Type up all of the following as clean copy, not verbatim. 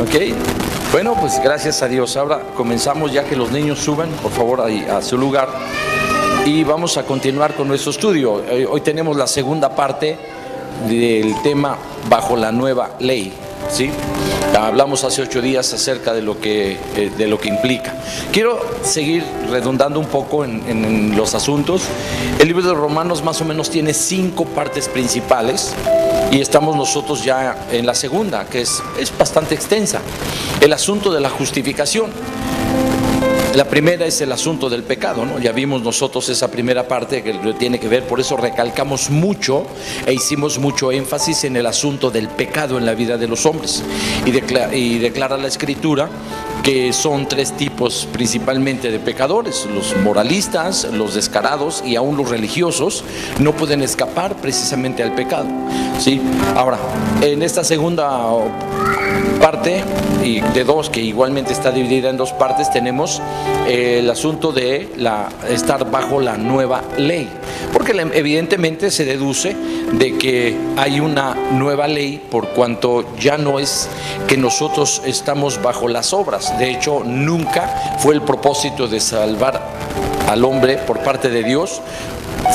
Ok, bueno, pues gracias a Dios. Ahora comenzamos, ya que los niños suban, por favor, ahí a su lugar. Y vamos a continuar con nuestro estudio. Hoy tenemos la segunda parte del tema bajo la nueva ley, ¿sí? Hablamos hace 8 días acerca de lo que implica. Quiero seguir redundando un poco en los asuntos. El libro de Romanos más o menos tiene 5 partes principales y estamos nosotros ya en la segunda, que es bastante extensa. El asunto de la justificación. La primera es el asunto del pecado, ¿no? Ya vimos nosotros esa primera parte que tiene que ver, por eso recalcamos mucho e hicimos mucho énfasis en el asunto del pecado en la vida de los hombres. Y declara la Escritura que son 3 tipos principalmente de pecadores: los moralistas, los descarados y aún los religiosos no pueden escapar precisamente al pecado, ¿sí? Ahora, en esta segunda parte, y de 2, que igualmente está dividida en 2 partes, tenemos el asunto de estar bajo la nueva ley, porque evidentemente se deduce de que hay una nueva ley, por cuanto ya no es que nosotros estamos bajo las obras. De hecho, nunca fue el propósito de salvar al hombre por parte de Dios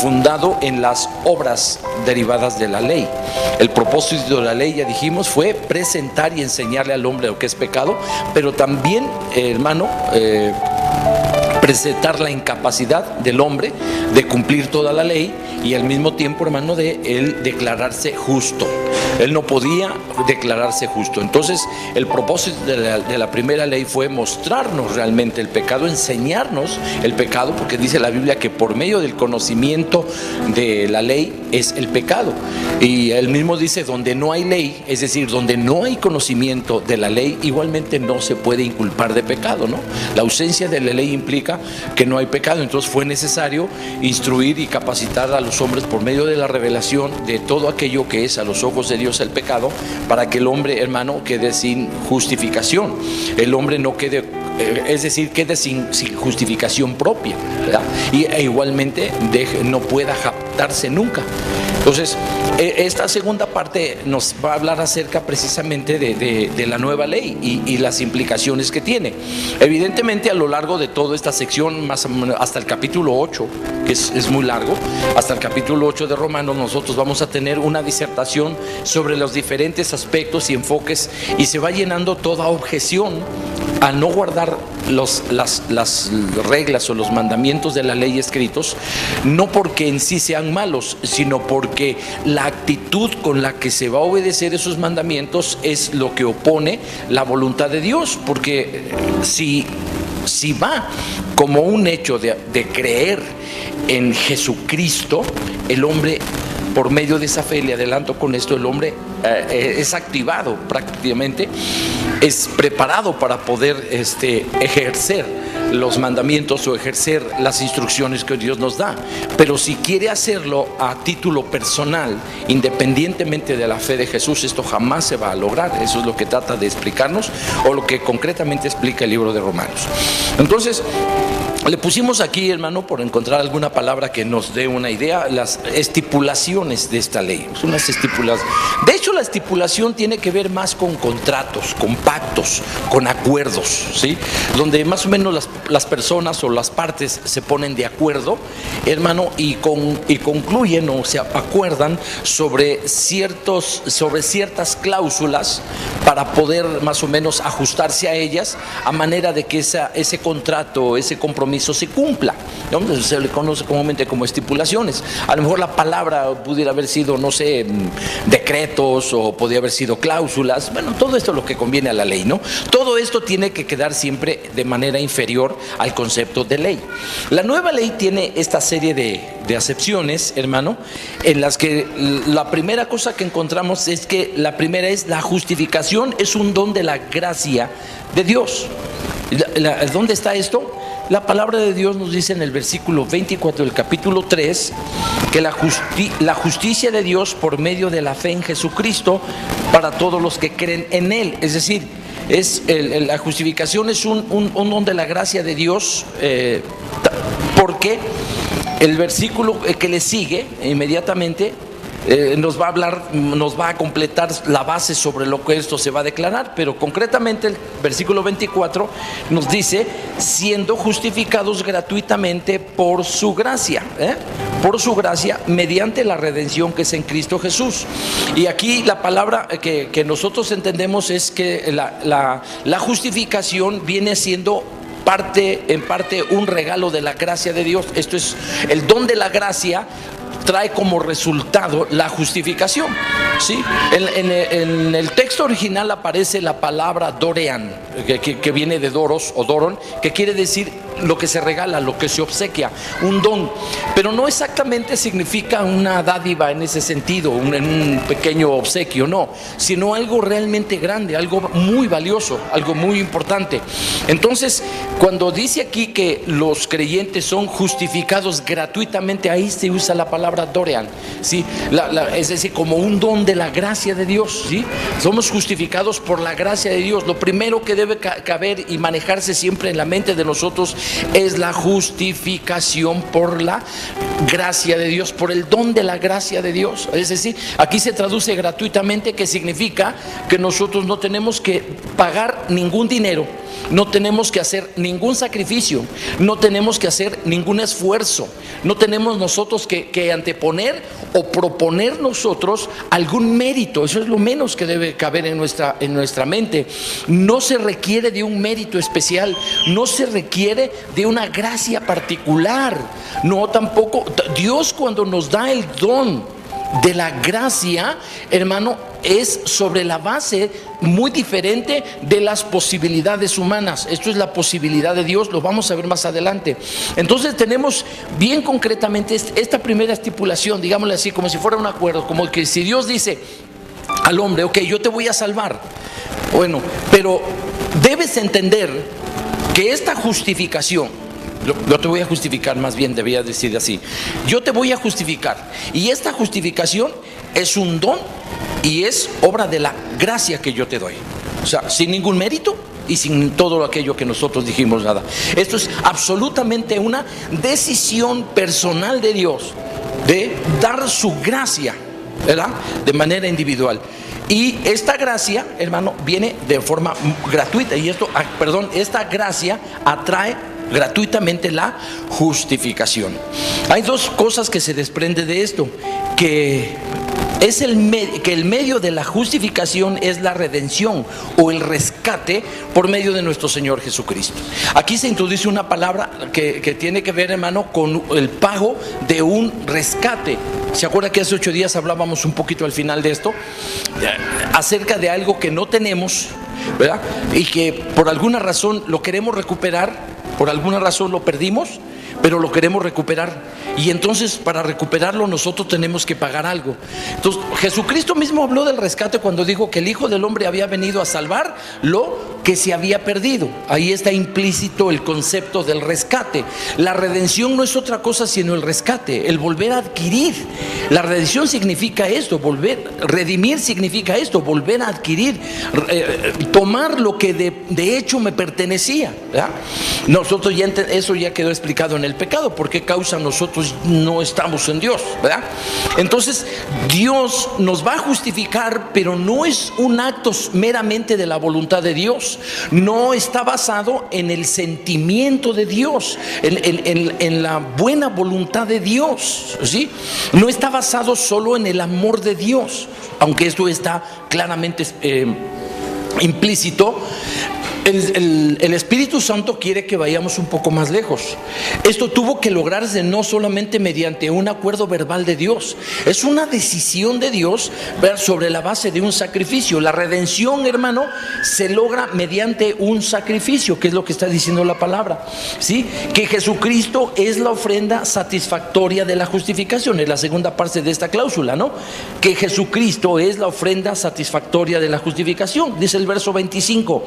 fundado en las obras derivadas de la ley. El propósito de la ley, ya dijimos, fue presentar y enseñarle al hombre lo que es pecado, pero también, hermano, presentar la incapacidad del hombre de cumplir toda la ley y al mismo tiempo, hermano, de él declararse justo. Él no podía declararse justo. Entonces, el propósito de la primera ley fue mostrarnos realmente el pecado, enseñarnos el pecado, porque dice la Biblia que por medio del conocimiento de la ley es el pecado. Y él mismo dice, donde no hay ley, es decir, donde no hay conocimiento de la ley, igualmente no se puede inculpar de pecado, ¿no? La ausencia de la ley implica que no hay pecado. Entonces fue necesario instruir y capacitar a los hombres por medio de la revelación de todo aquello que es a los ojos de Dios el pecado, para que el hombre, hermano, quede sin justificación. El hombre no quede, es decir, quede sin justificación propia, ¿verdad? Y igualmente no pueda jactarse nunca. Entonces, esta segunda parte nos va a hablar acerca precisamente de la nueva ley y las implicaciones que tiene. Evidentemente, a lo largo de toda esta sección, más o menos hasta el capítulo 8, que es muy largo, hasta el capítulo 8 de Romanos, nosotros vamos a tener una disertación sobre los diferentes aspectos y enfoques, y se va llenando toda objeción a no guardar las reglas o los mandamientos de la ley escritos, no porque en sí sean malos, sino porque la actitud con la que se va a obedecer esos mandamientos es lo que opone la voluntad de Dios. Porque si va como un hecho de creer en Jesucristo, el hombre, por medio de esa fe, le adelanto con esto, el hombre es activado prácticamente, es preparado para poder ejercer los mandamientos o ejercer las instrucciones que Dios nos da. Pero si quiere hacerlo a título personal, independientemente de la fe de Jesús, esto jamás se va a lograr. Eso es lo que trata de explicarnos, o lo que concretamente explica el libro de Romanos. Entonces, le pusimos aquí, hermano, por encontrar alguna palabra que nos dé una idea, las estipulaciones de esta ley. Son unas estipulaciones. De hecho, la estipulación tiene que ver más con contratos, con pactos, con acuerdos, ¿sí? Donde más o menos las personas o las partes se ponen de acuerdo, hermano, y concluyen o se acuerdan sobre ciertas cláusulas para poder más o menos ajustarse a ellas, a manera de que ese contrato, ese compromiso se cumpla, ¿no? Se le conoce comúnmente como estipulaciones. A lo mejor la palabra pudiera haber sido, no sé, decretos, o podría haber sido cláusulas. Bueno, todo esto es lo que conviene a la ley, ¿no? Todo esto tiene que quedar siempre de manera inferior al concepto de ley. La nueva ley tiene esta serie de acepciones, hermano, en las que la primera cosa que encontramos es que la primera es la justificación, es un don de la gracia de Dios. ¿Dónde está esto? La palabra de Dios nos dice en el versículo 24 del capítulo 3 que la justicia de Dios por medio de la fe en Jesucristo para todos los que creen en Él. Es decir, la justificación es un don de la gracia de Dios, porque el versículo que le sigue inmediatamente nos va a hablar, nos va a completar la base sobre lo que esto se va a declarar, pero concretamente el versículo 24 nos dice: siendo justificados gratuitamente por su gracia, por su gracia, mediante la redención que es en Cristo Jesús. Y aquí la palabra que nosotros entendemos es que la justificación viene siendo en parte un regalo de la gracia de Dios. Esto es el don de la gracia, trae como resultado la justificación, ¿sí? En el texto original aparece la palabra dorean, que viene de doros o doron, que quiere decir lo que se regala, lo que se obsequia, un don, pero no exactamente significa una dádiva en ese sentido, un pequeño obsequio, no, sino algo realmente grande, algo muy valioso, algo muy importante. Entonces, cuando dice aquí que los creyentes son justificados gratuitamente, ahí se usa la palabra dorean, ¿sí? Es decir, como un don de la gracia de Dios, ¿sí? Somos justificados por la gracia de Dios. Lo primero que debe caber y manejarse siempre en la mente de nosotros es la justificación por la gracia de Dios, por el don de la gracia de Dios. Es decir, aquí se traduce gratuitamente, que significa que nosotros no tenemos que pagar ningún dinero, no tenemos que hacer ningún sacrificio, no tenemos que hacer ningún esfuerzo, no tenemos nosotros que anteponer o proponer nosotros algún mérito. Eso es lo menos que debe caber en nuestra mente. No se requiere de un mérito especial, no se requiere de una gracia particular, no tampoco. Dios, cuando nos da el don de la gracia, hermano, es sobre la base muy diferente de las posibilidades humanas. Esto es la posibilidad de Dios, lo vamos a ver más adelante. Entonces tenemos bien concretamente esta primera estipulación, digámosle así, como si fuera un acuerdo, como que si Dios dice al hombre: ok, yo te voy a salvar, bueno, pero debes entender que esta justificación, yo te voy a justificar, más bien debía decir así, yo te voy a justificar, y esta justificación es un don y es obra de la gracia que yo te doy, o sea, sin ningún mérito y sin todo aquello que nosotros dijimos, nada. Esto es absolutamente una decisión personal de Dios de dar su gracia, ¿verdad?, de manera individual. Y esta gracia, hermano, viene de forma gratuita, y esta gracia atrae gratuitamente la justificación. Hay dos cosas que se desprende de esto, que el medio de la justificación es la redención o el rescate por medio de nuestro Señor Jesucristo. Aquí se introduce una palabra que tiene que ver, hermano, con el pago de un rescate. ¿Se acuerda que hace 8 días hablábamos un poquito al final de esto, acerca de algo que no tenemos, ¿verdad?, y que por alguna razón lo queremos recuperar, por alguna razón lo perdimos, pero lo queremos recuperar? Y entonces, para recuperarlo, nosotros tenemos que pagar algo. Entonces, Jesucristo mismo habló del rescate cuando dijo que el Hijo del Hombre había venido a salvar lo que se había perdido. Ahí está implícito el concepto del rescate. La redención no es otra cosa sino el rescate, el volver a adquirir. La redención significa esto, redimir significa esto, volver a adquirir, tomar lo que de hecho me pertenecía, ¿verdad? Nosotros eso ya quedó explicado en el pecado, porque causa nosotros no estamos en Dios, ¿verdad? Entonces Dios nos va a justificar, pero no es un acto meramente de la voluntad de Dios, no está basado en el sentimiento de Dios, en la buena voluntad de Dios, ¿sí? No está basado solo en el amor de Dios, aunque esto está claramente implícito. El Espíritu Santo quiere que vayamos un poco más lejos. Esto tuvo que lograrse no solamente mediante un acuerdo verbal de Dios, es una decisión de Dios sobre la base de un sacrificio. La redención, hermano, se logra mediante un sacrificio, que es lo que está diciendo la palabra, ¿sí? Que Jesucristo es la ofrenda satisfactoria de la justificación. Es la segunda parte de esta cláusula, ¿no? Que Jesucristo es la ofrenda satisfactoria de la justificación. Dice el verso 25: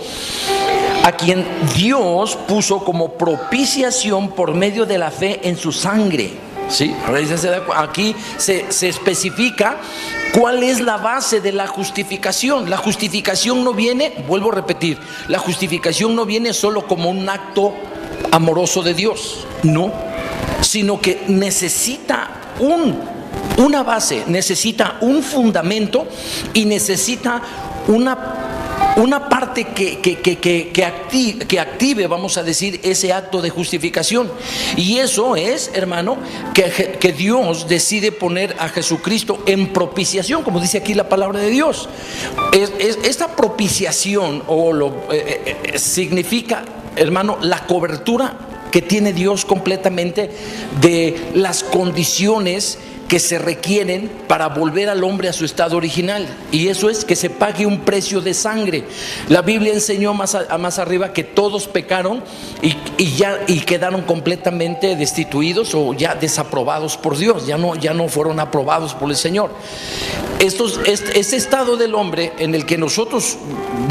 a quien Dios puso como propiciación por medio de la fe en su sangre. ¿Sí? Aquí se especifica cuál es la base de la justificación. La justificación no viene, vuelvo a repetir, la justificación no viene solo como un acto amoroso de Dios, no, sino que necesita una base, necesita un fundamento y necesita una parte que active, vamos a decir, ese acto de justificación. Y eso es, hermano, que Dios decide poner a Jesucristo en propiciación, como dice aquí la palabra de Dios. Esta propiciación significa, hermano, la cobertura que tiene Dios completamente de las condiciones que se requieren para volver al hombre a su estado original, y eso es que se pague un precio de sangre. La Biblia enseñó más arriba que todos pecaron y quedaron completamente destituidos o ya desaprobados por Dios, ya no fueron aprobados por el Señor. Este estado del hombre en el que nosotros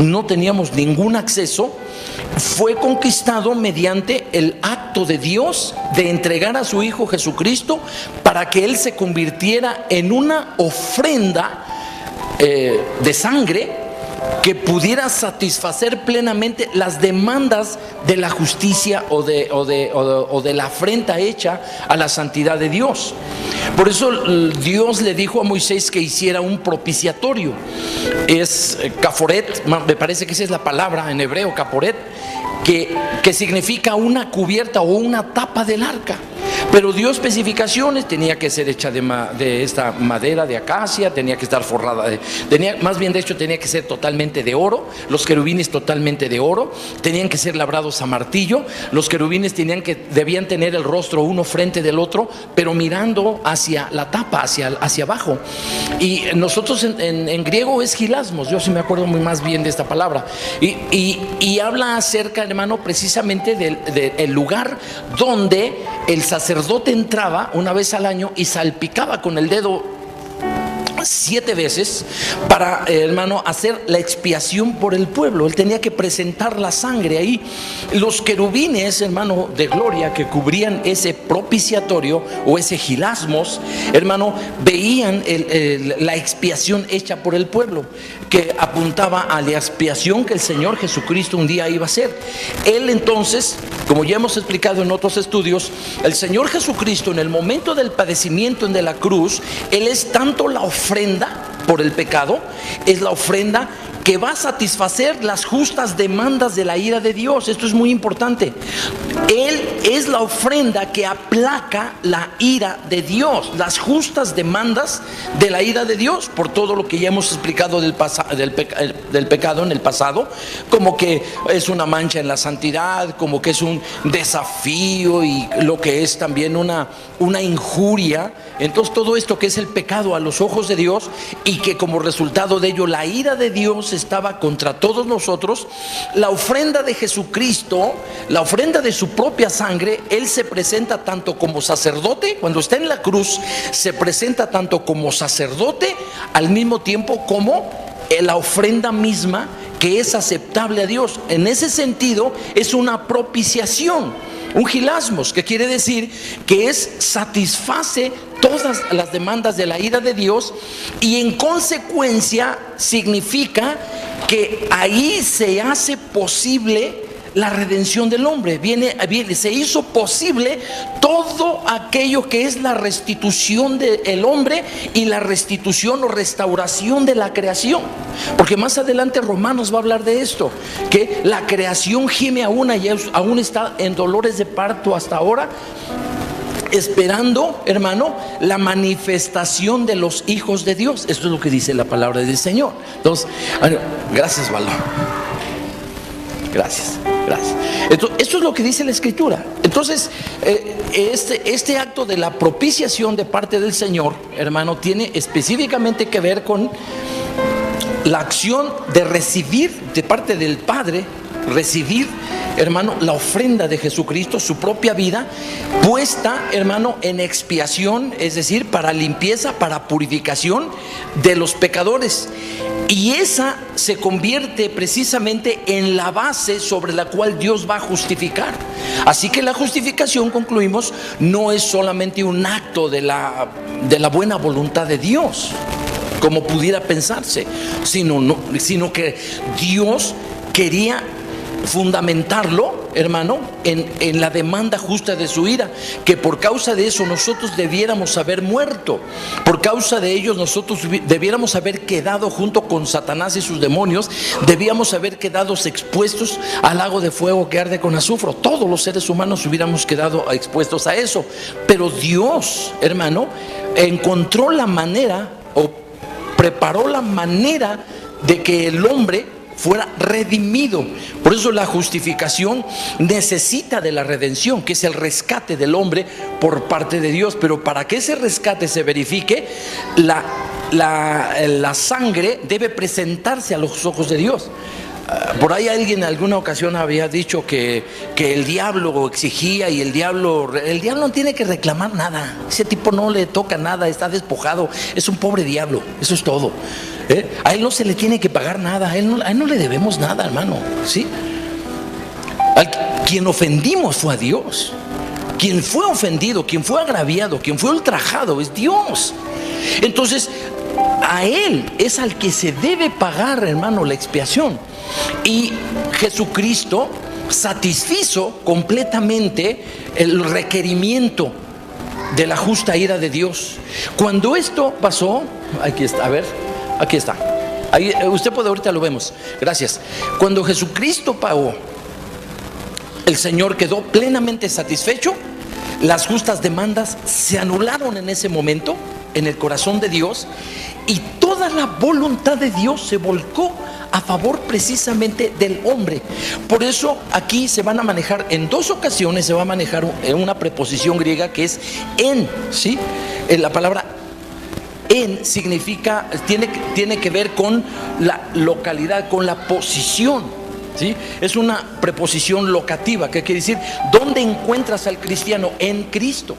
no teníamos ningún acceso fue conquistado mediante el acto de Dios de entregar a su Hijo Jesucristo para que Él se convirtiera en una ofrenda de sangre que pudiera satisfacer plenamente las demandas de la justicia o de la afrenta hecha a la santidad de Dios. Por eso Dios le dijo a Moisés que hiciera un propiciatorio. Es caforet, me parece que esa es la palabra en hebreo, caporet, que significa una cubierta o una tapa del arca. Pero dio especificaciones: tenía que ser hecha de esta madera de acacia, tenía que estar forrada más bien de hecho tenía que ser totalmente de oro, los querubines totalmente de oro, tenían que ser labrados a martillo, los querubines debían tener el rostro uno frente del otro, pero mirando hacia la tapa, hacia abajo. Y nosotros en griego es gilasmos, yo sí me acuerdo muy más bien de esta palabra, y habla acerca, hermano, precisamente del lugar donde el sacerdote entraba una vez al año y salpicaba con el dedo 7 veces para, hermano, hacer la expiación por el pueblo. Él tenía que presentar la sangre ahí. Los querubines, hermano, de gloria que cubrían ese propiciatorio o ese gilasmos, hermano, veían la expiación hecha por el pueblo, que apuntaba a la expiación que el Señor Jesucristo un día iba a hacer. Él entonces, como ya hemos explicado en otros estudios, el Señor Jesucristo en el momento del padecimiento de la cruz, Él es tanto la ofrenda por el pecado, es la ofrenda que va a satisfacer las justas demandas de la ira de Dios. Esto es muy importante. Él es la ofrenda que aplaca la ira de Dios, las justas demandas de la ira de Dios, por todo lo que ya hemos explicado del pecado en el pasado, como que es una mancha en la santidad, como que es un desafío y lo que es también una injuria. Entonces todo esto que es el pecado a los ojos de Dios, y que como resultado de ello la ira de Dios estaba contra todos nosotros, la ofrenda de Jesucristo, la ofrenda de su propia sangre, Él se presenta tanto como sacerdote. Cuando está en la cruz se presenta tanto como sacerdote, al mismo tiempo como la ofrenda misma que es aceptable a Dios. En ese sentido es una propiciación, un gilasmos, que quiere decir que satisface todas las demandas de la ira de Dios, y en consecuencia significa que ahí se hace posible la redención del hombre. Se hizo posible todo aquello que es la restitución del hombre y la restitución o restauración de la creación, porque más adelante Romanos va a hablar de esto, que la creación gime aún y aún está en dolores de parto hasta ahora, esperando, hermano, la manifestación de los hijos de Dios. Esto es lo que dice la palabra del Señor. Entonces, gracias, Valor. Gracias. Esto es lo que dice la Escritura. Entonces, este acto de la propiciación de parte del Señor, hermano, tiene específicamente que ver con la acción de recibir de parte del Padre, hermano, la ofrenda de Jesucristo, su propia vida, puesta, hermano, en expiación, es decir, para limpieza, para purificación de los pecadores. Y esa se convierte precisamente en la base sobre la cual Dios va a justificar. Así que la justificación, concluimos, no es solamente un acto de la buena voluntad de Dios, como pudiera pensarse, sino que Dios quería fundamentarlo, hermano, en la demanda justa de su ira, que por causa de eso nosotros debiéramos haber muerto. Por causa de ellos nosotros debiéramos haber quedado junto con Satanás y sus demonios, debíamos haber quedado expuestos al lago de fuego que arde con azufre. Todos los seres humanos hubiéramos quedado expuestos a eso. Pero Dios, hermano, encontró la manera, o preparó la manera de que el hombre fuera redimido. Por eso la justificación necesita de la redención, que es el rescate del hombre por parte de Dios. Pero para que ese rescate se verifique, la sangre debe presentarse a los ojos de Dios. Por ahí alguien en alguna ocasión había dicho que el diablo exigía, y el diablo no tiene que reclamar nada. Ese tipo no le toca nada, está despojado, es un pobre diablo, eso es todo. A él no se le tiene que pagar nada, a él no le debemos nada, hermano, ¿sí? Quien ofendimos fue a Dios. Quien fue ofendido, quien fue agraviado, quien fue ultrajado es Dios. Entonces a Él es al que se debe pagar, hermano, la expiación. Y Jesucristo satisfizo completamente el requerimiento de la justa ira de Dios. Cuando esto pasó, aquí está, a ver, aquí está. Ahí, usted puede, ahorita lo vemos. Gracias. Cuando Jesucristo pagó, el Señor quedó plenamente satisfecho. Las justas demandas se anularon en ese momento en el corazón de Dios, y toda la voluntad de Dios se volcó a favor precisamente del hombre. Por eso aquí se van a manejar en dos ocasiones, se va a manejar una preposición griega que es en, ¿sí? La palabra en significa, tiene que ver con la localidad, con la posición, ¿sí? Es una preposición locativa, que quiere decir ¿dónde encuentras al cristiano? En Cristo.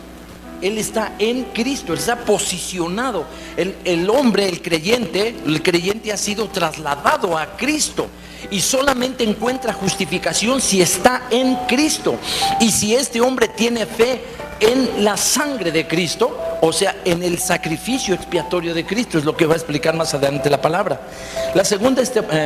Él está en Cristo, él está posicionado. El hombre, el creyente ha sido trasladado a Cristo, y solamente encuentra justificación si está en Cristo. Y si este hombre tiene fe en la sangre de Cristo, o sea, en el sacrificio expiatorio de Cristo, es lo que va a explicar más adelante la palabra. La segunda,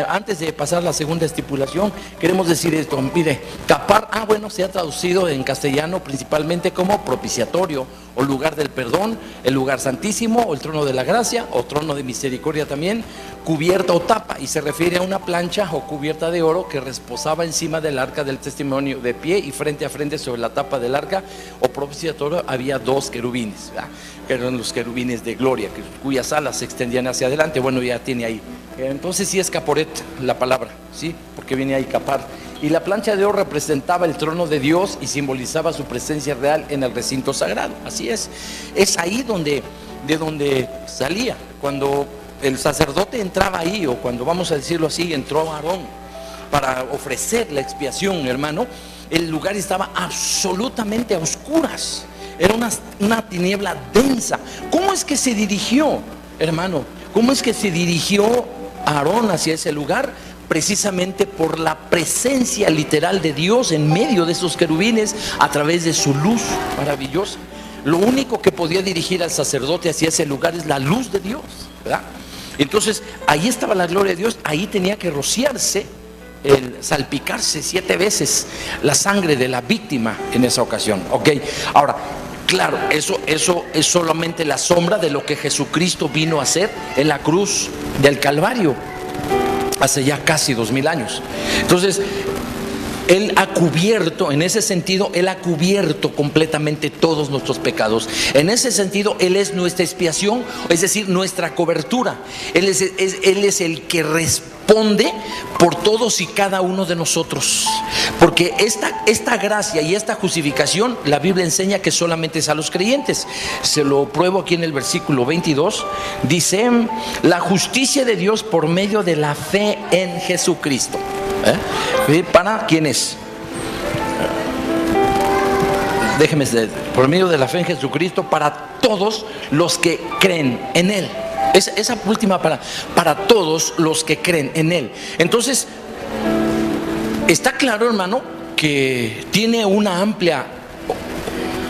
antes de pasar a la segunda estipulación, queremos decir esto. Mire, capar, bueno, se ha traducido en castellano principalmente como propiciatorio, o lugar del perdón, el lugar santísimo, o el trono de la gracia, o trono de misericordia también, cubierta o tapa, y se refiere a una plancha o cubierta de oro que reposaba encima del arca del testimonio, de pie y frente a frente sobre la tapa del arca o propiciatorio había dos querubines, ¿verdad? Que eran los querubines de gloria, cuyas alas se extendían hacia adelante. Bueno, ya tiene ahí. Entonces sí es caporet la palabra, ¿sí? Porque viene ahí capar. Y la plancha de oro representaba el trono de Dios y simbolizaba su presencia real en el recinto sagrado. Así es ahí de donde salía. Cuando el sacerdote entraba ahí, o cuando, vamos a decirlo así, entró Aarón para ofrecer la expiación, hermano, el lugar estaba absolutamente a oscuras. Era una tiniebla densa. ¿Cómo es que se dirigió, hermano? ¿Cómo es que se dirigió Aarón hacia ese lugar? Precisamente por la presencia literal de Dios en medio de esos querubines, a través de su luz maravillosa. Lo único que podía dirigir al sacerdote hacia ese lugar es la luz de Dios, ¿verdad? Entonces ahí estaba la gloria de Dios. Ahí tenía que rociarse, salpicarse 7 veces la sangre de la víctima en esa ocasión. Ok, ahora, claro, eso es solamente la sombra de lo que Jesucristo vino a hacer en la cruz del Calvario hace ya casi 2000 años. Entonces Él ha cubierto, en ese sentido, Él ha cubierto completamente todos nuestros pecados. En ese sentido, Él es nuestra expiación, es decir, nuestra cobertura. Él es el que responde por todos y cada uno de nosotros. Porque esta gracia y esta justificación, la Biblia enseña que solamente es a los creyentes. Se lo pruebo aquí en el versículo 22. Dice, la justicia de Dios por medio de la fe en Jesucristo. ¿Para quién es? Déjeme decir, por medio de la fe en Jesucristo, para todos los que creen en Él. Esa última para todos los que creen en Él. Entonces, está claro, hermano, que tiene una amplia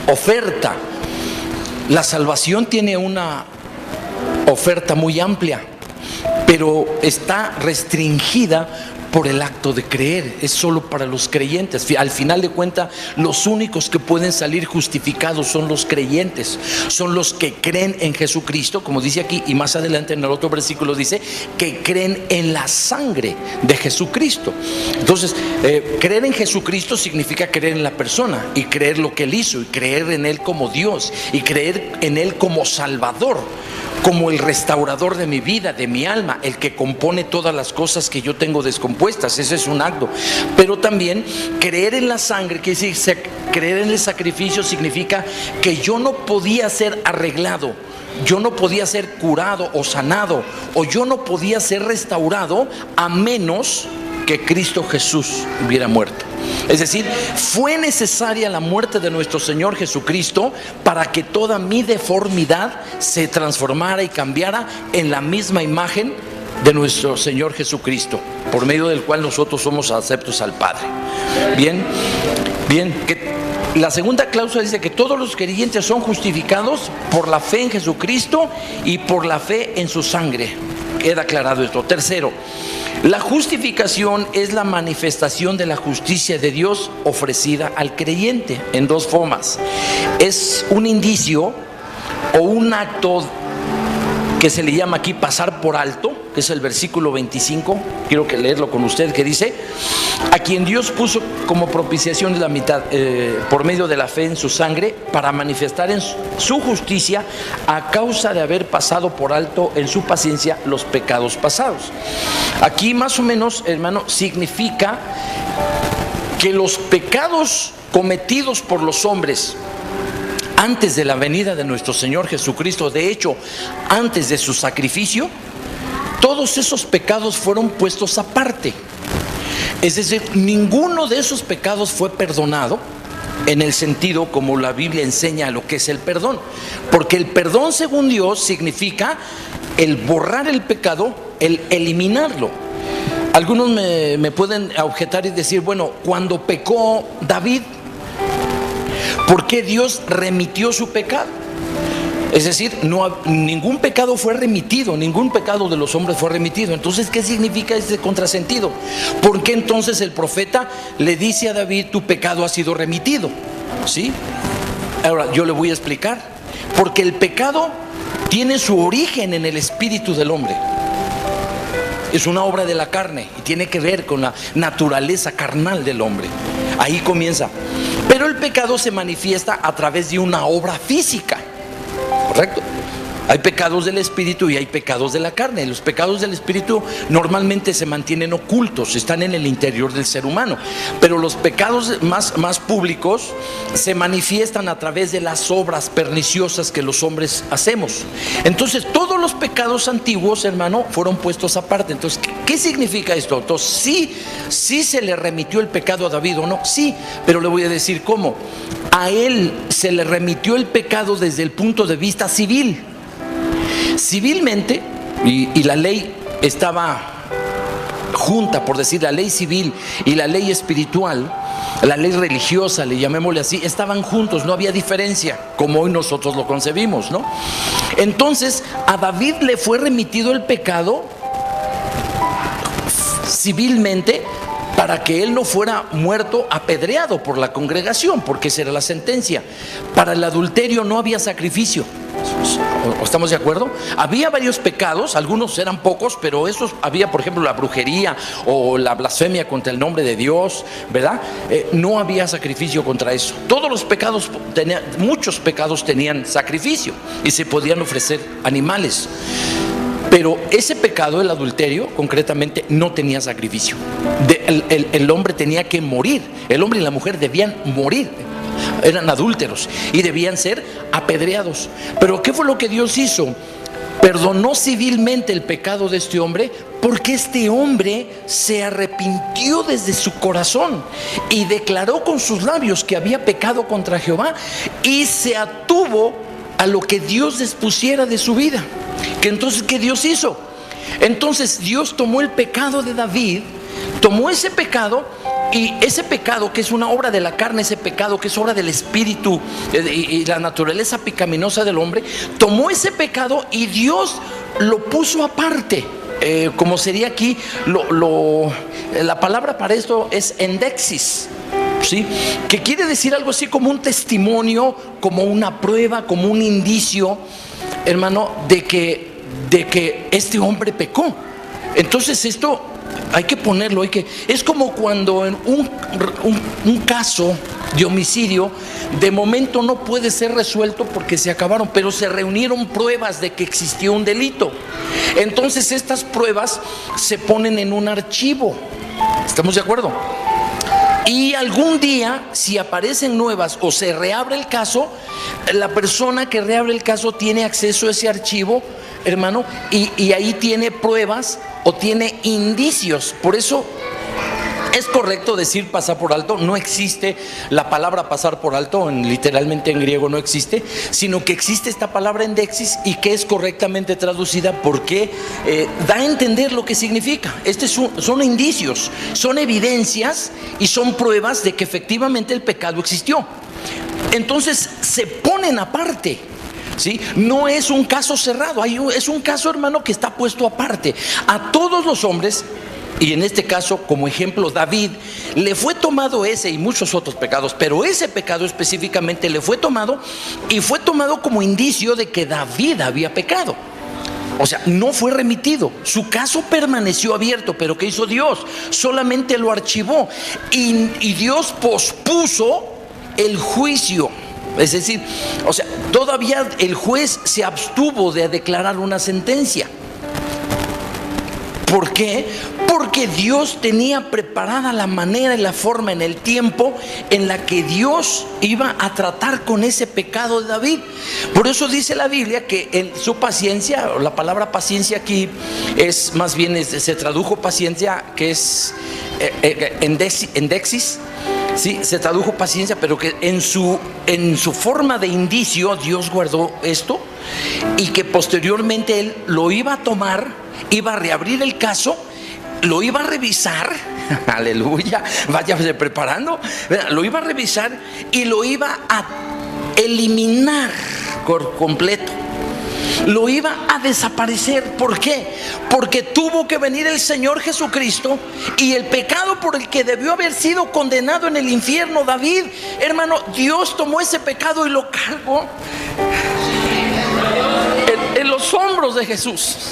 oferta. La salvación tiene una oferta muy amplia, pero está restringida por el acto de creer, es solo para los creyentes. Al final de cuentas, los únicos que pueden salir justificados son los creyentes, son los que creen en Jesucristo, como dice aquí, y más adelante en el otro versículo dice que creen en la sangre de Jesucristo. Entonces, creer en Jesucristo significa creer en la persona y creer lo que Él hizo y creer en Él como Dios y creer en Él como Salvador, como el restaurador de mi vida, de mi alma, el que compone todas las cosas que yo tengo descompuestas. Ese es un acto. Pero también creer en la sangre, que decir, creer en el sacrificio significa que yo no podía ser arreglado, yo no podía ser curado o sanado, o yo no podía ser restaurado a menos que Cristo Jesús hubiera muerto. Es decir, fue necesaria la muerte de nuestro Señor Jesucristo para que toda mi deformidad se transformara y cambiara en la misma imagen de nuestro Señor Jesucristo, por medio del cual nosotros somos aceptos al Padre. Bien, que la segunda cláusula dice que todos los creyentes son justificados por la fe en Jesucristo y por la fe en su sangre. Queda aclarado esto. Tercero, la justificación es la manifestación de la justicia de Dios ofrecida al creyente en dos formas. Es un indicio o un acto que se le llama aquí pasar por alto, que es el versículo 25, quiero que leerlo con usted, que dice: a quien Dios puso como propiciación de la mitad por medio de la fe en su sangre, para manifestar en su justicia a causa de haber pasado por alto en su paciencia los pecados pasados. Aquí más o menos, hermano, significa que los pecados cometidos por los hombres antes de la venida de nuestro Señor Jesucristo, de hecho, antes de su sacrificio, todos esos pecados fueron puestos aparte. Es decir, ninguno de esos pecados fue perdonado en el sentido como la Biblia enseña lo que es el perdón. Porque el perdón, según Dios, significa el borrar el pecado, el eliminarlo. Algunos me pueden objetar y decir, bueno, cuando pecó David, ¿por qué Dios remitió su pecado? Es decir, ningún pecado fue remitido, ningún pecado de los hombres fue remitido. Entonces, ¿qué significa ese contrasentido? ¿Por qué entonces el profeta le dice a David, tu pecado ha sido remitido? ¿Sí? Ahora, yo le voy a explicar. Porque el pecado tiene su origen en el espíritu del hombre. Es una obra de la carne y tiene que ver con la naturaleza carnal del hombre. Ahí comienza. Pero el pecado se manifiesta a través de una obra física. ¿Correcto? Hay pecados del espíritu y hay pecados de la carne. Los pecados del espíritu normalmente se mantienen ocultos, están en el interior del ser humano. Pero los pecados más públicos se manifiestan a través de las obras perniciosas que los hombres hacemos. Entonces, todos los pecados antiguos, hermano, fueron puestos aparte. Entonces, ¿qué significa esto? Entonces, sí se le remitió el pecado a David, ¿o no? Sí, pero le voy a decir cómo. A él se le remitió el pecado desde el punto de vista civil. Civilmente, y la ley estaba junta, por decir, la ley civil y la ley espiritual, la ley religiosa, le llamémosle así, estaban juntos, no había diferencia, como hoy nosotros lo concebimos, ¿no? Entonces, a David le fue remitido el pecado civilmente, para que él no fuera muerto apedreado por la congregación, porque esa era la sentencia. Para el adulterio no había sacrificio. ¿Estamos de acuerdo? Había varios pecados, algunos eran pocos, pero esos había, por ejemplo, la brujería o la blasfemia contra el nombre de Dios, ¿verdad? No había sacrificio contra eso. Todos los pecados, muchos pecados tenían sacrificio y se podían ofrecer animales. Pero ese pecado, el adulterio, concretamente, no tenía sacrificio. El hombre tenía que morir. El hombre y la mujer debían morir. Eran adúlteros y debían ser apedreados. Pero ¿qué fue lo que Dios hizo? Perdonó civilmente el pecado de este hombre, porque este hombre se arrepintió desde su corazón y declaró con sus labios que había pecado contra Jehová y se atuvo a lo que Dios dispusiera de su vida. Que entonces, ¿qué Dios hizo? Entonces Dios tomó el pecado de David, tomó ese pecado, y ese pecado que es una obra de la carne, ese pecado que es obra del espíritu y la naturaleza pecaminosa del hombre, tomó ese pecado y Dios lo puso aparte como sería aquí, la palabra para esto es endexis, ¿sí? Que quiere decir algo así como un testimonio, como una prueba, como un indicio, hermano, de que este hombre pecó. Entonces esto hay que ponerlo, es como cuando en un caso de homicidio de momento no puede ser resuelto porque se acabaron, pero se reunieron pruebas de que existió un delito. Entonces estas pruebas se ponen en un archivo. ¿Estamos de acuerdo? Y algún día, si aparecen nuevas o se reabre el caso, la persona que reabre el caso tiene acceso a ese archivo, hermano, y ahí tiene pruebas o tiene indicios. Por eso es correcto decir pasar por alto. No existe la palabra pasar por alto, literalmente en griego no existe, sino que existe esta palabra endexis y que es correctamente traducida porque da a entender lo que significa. Son indicios, son evidencias y son pruebas de que efectivamente el pecado existió. Entonces se ponen aparte, ¿sí? No es un caso cerrado, es un caso, hermano, que está puesto aparte. A todos los hombres, y en este caso, como ejemplo, David, le fue tomado ese y muchos otros pecados, pero ese pecado específicamente le fue tomado y fue tomado como indicio de que David había pecado. O sea, no fue remitido, su caso permaneció abierto, pero ¿qué hizo Dios? Solamente lo archivó y Dios pospuso el juicio. Es decir, o sea, todavía el juez se abstuvo de declarar una sentencia. ¿Por qué? Porque Dios tenía preparada la manera y la forma en el tiempo en la que Dios iba a tratar con ese pecado de David. Por eso dice la Biblia que en su paciencia, la palabra paciencia aquí es más bien, se tradujo paciencia, que es endexis. Sí, se tradujo paciencia, pero que en su forma de indicio Dios guardó esto y que posteriormente Él lo iba a tomar, iba a reabrir el caso, lo iba a revisar, aleluya, váyase preparando, lo iba a revisar y lo iba a eliminar por completo. Lo iba a desaparecer. ¿Por qué? Porque tuvo que venir el Señor Jesucristo y el pecado por el que debió haber sido condenado en el infierno David, hermano, Dios tomó ese pecado y lo cargó en los hombros de Jesús.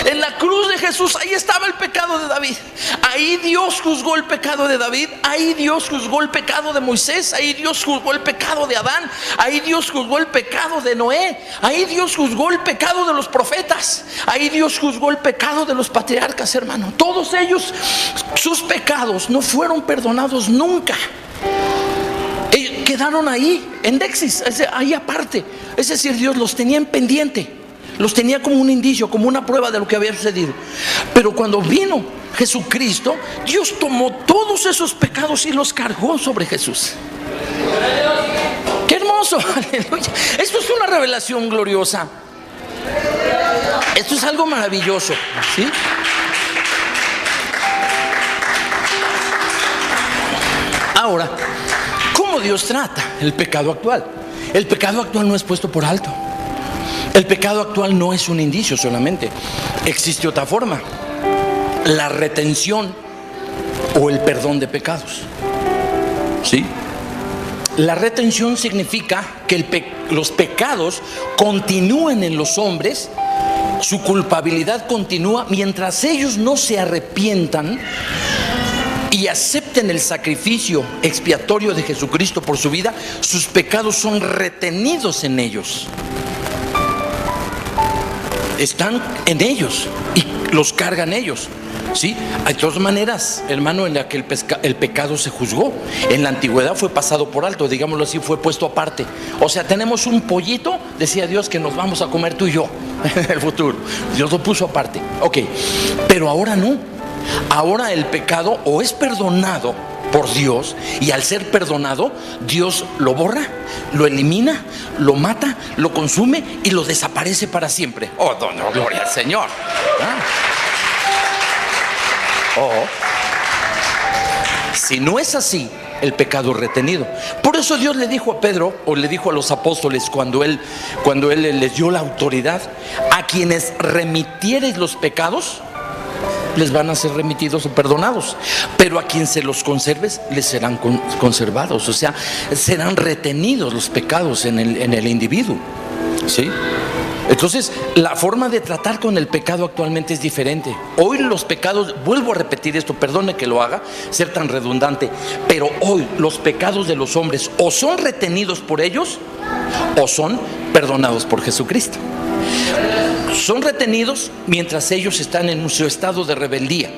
En la cruz de Jesús, ahí estaba el pecado de David. Ahí Dios juzgó el pecado de David. Ahí Dios juzgó el pecado de Moisés. Ahí Dios juzgó el pecado de Adán. Ahí Dios juzgó el pecado de Noé. Ahí Dios juzgó el pecado de los profetas. Ahí Dios juzgó el pecado de los patriarcas, hermano. Todos ellos, sus pecados no fueron perdonados nunca. Quedaron ahí, endexis, ahí aparte. Es decir, Dios los tenía en pendiente, los tenía como un indicio, como una prueba de lo que había sucedido. Pero cuando vino Jesucristo, Dios tomó todos esos pecados y los cargó sobre Jesús. ¡Qué hermoso! ¡Aleluya! Esto es una revelación gloriosa. Esto es algo maravilloso, ¿sí? Ahora, ¿cómo Dios trata el pecado actual? El pecado actual no es puesto por alto. El pecado actual no es un indicio solamente. Existe otra forma: la retención o el perdón de pecados. ¿Sí? La retención significa que los pecados continúen en los hombres, su culpabilidad continúa mientras ellos no se arrepientan y acepten el sacrificio expiatorio de Jesucristo por su vida. Sus pecados son retenidos en ellos, están en ellos y los cargan ellos, ¿sí? Hay dos maneras, hermano, en la que el pecado se juzgó. En la antigüedad fue pasado por alto, digámoslo así, fue puesto aparte. O sea, tenemos un pollito, decía Dios, que nos vamos a comer tú y yo en el futuro. Dios lo puso aparte, ok. Pero ahora no. Ahora el pecado o es perdonado por Dios, y al ser perdonado, Dios lo borra, lo elimina, lo mata, lo consume y lo desaparece para siempre. Oh, no, gloria al Señor. Si no es así, el pecado es retenido. Por eso Dios le dijo a Pedro, o le dijo a los apóstoles cuando él les dio la autoridad: a quienes remitiereis los pecados, les van a ser remitidos o perdonados, pero a quien se los conserves les serán conservados, o sea, serán retenidos los pecados en el individuo, ¿sí? Entonces, la forma de tratar con el pecado actualmente es diferente. Hoy los pecados, vuelvo a repetir esto, perdone que lo haga, ser tan redundante, pero hoy los pecados de los hombres o son retenidos por ellos o son perdonados por Jesucristo. Son retenidos mientras ellos están en su estado de rebeldía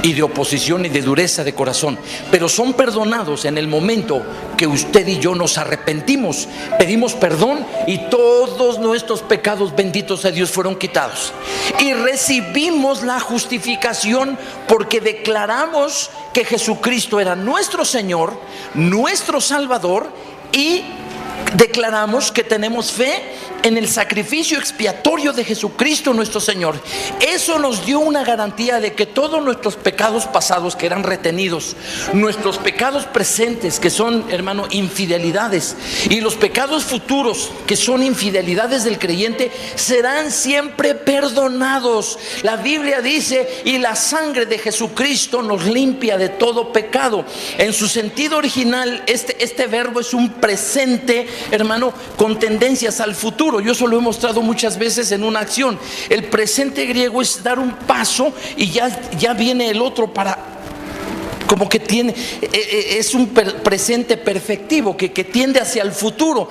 y de oposición y de dureza de corazón, pero son perdonados en el momento que usted y yo nos arrepentimos, pedimos perdón y todos nuestros pecados, benditos sea Dios, fueron quitados y recibimos la justificación porque declaramos que Jesucristo era nuestro Señor, nuestro Salvador, y declaramos que tenemos fe en el sacrificio expiatorio de Jesucristo nuestro Señor. Eso nos dio una garantía de que todos nuestros pecados pasados que eran retenidos, nuestros pecados presentes que son, hermano, infidelidades, y los pecados futuros que son infidelidades del creyente, serán siempre perdonados. La Biblia dice: y la sangre de Jesucristo nos limpia de todo pecado. En su sentido original, este verbo es un presente, hermano, con tendencias al futuro. Yo eso lo he mostrado muchas veces en una acción. El presente griego es dar un paso y ya viene el otro para, como que tiene, es un presente perfectivo que tiende hacia el futuro.